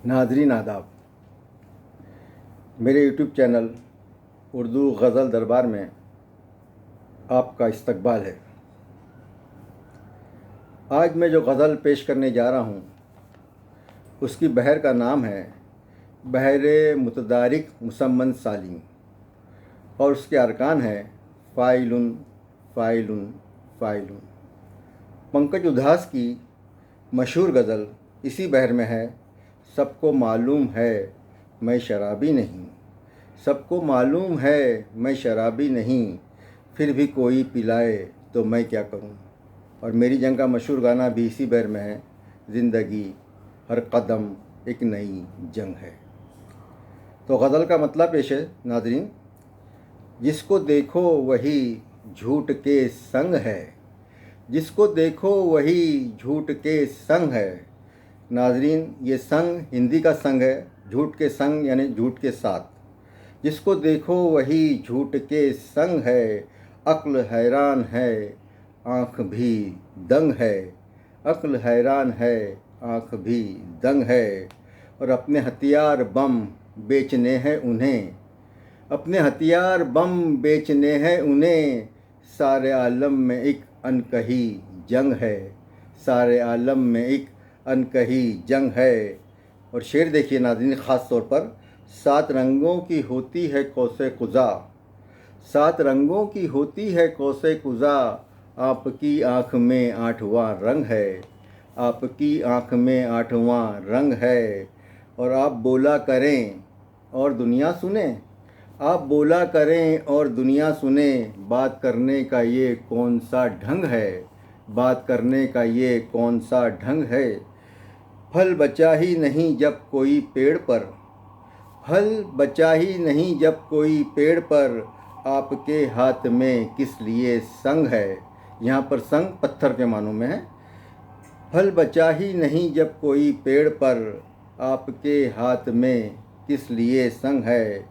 नाज़रीन आदाब, मेरे यूट्यूब चैनल उर्दू गज़ल दरबार में आपका इस्तकबाल है। आज मैं जो गज़ल पेश करने जा रहा हूँ उसकी बहर का नाम है बहर मुतदारिक मुसम्मन सालीम और उसके अरकान है फ़ाइलुन फ़ाइलुन फ़ाइलुन। पंकज उधास की मशहूर गज़ल इसी बहर में है। सबको मालूम है मैं शराबी नहीं, सबको मालूम है मैं शराबी नहीं, फिर भी कोई पिलाए तो मैं क्या करूं। और मेरी जंग का मशहूर गाना भी इसी बहर में है, ज़िंदगी हर कदम एक नई जंग है। तो गज़ल का मतलब पेश है नाज़रीन। जिसको देखो वही झूठ के संग है, जिसको देखो वही झूठ के संग है। नाज़रीन, ये संग हिंदी का संग है, झूठ के संग यानी झूठ के साथ। जिसको देखो वही झूठ के संग है, अक्ल हैरान है आँख भी दंग है, अक्ल हैरान है आँख भी दंग है। और अपने हथियार बम बेचने हैं उन्हें, अपने हथियार बम बेचने हैं उन्हें, सारे आलम में एक अनकही जंग है, सारे आलम में एक अनकही जंग है। और शेर देखिए नाज़रीन, ख़ास तौर पर, सात रंगों की होती है कौसे कुज़ा, सात रंगों की होती है कौसे कुज़ा, आपकी आँख में आठवां रंग है, आपकी आँख में आठवां रंग है। और आप बोला करें और दुनिया सुने, आप बोला करें और दुनिया सुने, बात करने का ये कौन सा ढंग है, बात करने का ये कौन सा ढंग है। फल बचा ही नहीं जब कोई पेड़ पर, फल बचा ही नहीं जब कोई पेड़ पर, आपके हाथ में किस लिए संग है। यहाँ पर संग पत्थर के मानों में है। फल बचा ही नहीं जब कोई पेड़ पर, आपके हाथ में किस लिए संग है।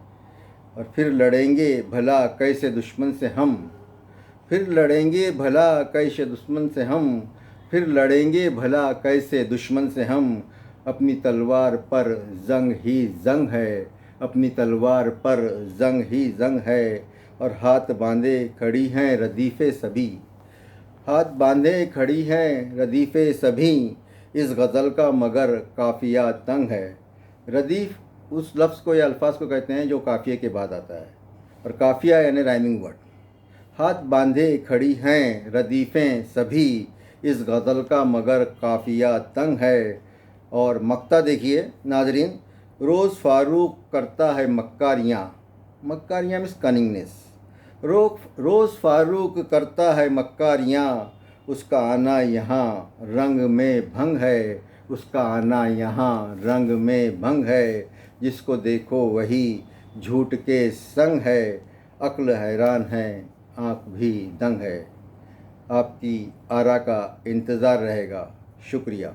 और फिर लड़ेंगे भला कैसे दुश्मन से हम, फिर लड़ेंगे भला कैसे दुश्मन से हम, फिर लड़ेंगे भला कैसे दुश्मन से हम, अपनी तलवार पर जंग ही जंग है, अपनी तलवार पर जंग ही जंग है। और हाथ बांधे खड़ी हैं रदीफ़े सभी, हाथ बांधे खड़ी हैं रदीफ़े सभी, इस गज़ल का मगर काफ़िया तंग है। रदीफ़ उस लफ्ज़ को या अल्फाज को कहते हैं जो काफ़िए के बाद आता है, और काफ़िया यानी राइमिंग वर्ड। हाथ बांधे खड़ी हैं रदीफ़ें सभी, इस गज़ल का मगर काफ़िया तंग है। और मक्ता देखिए नाज़रीन, रोज़ फ़ारूक करता है मक्कारियाँ, मक्कारियाँ मीन्स कनिंगनेस। रोज़ फ़ारूक करता है मक्कारियाँ, उसका आना यहाँ रंग में भंग है, उसका आना यहाँ रंग में भंग है। जिसको देखो वही झूठ के संग है, अक्ल हैरान है आँख भी दंग है। आपकी आरा का इंतज़ार रहेगा। शुक्रिया।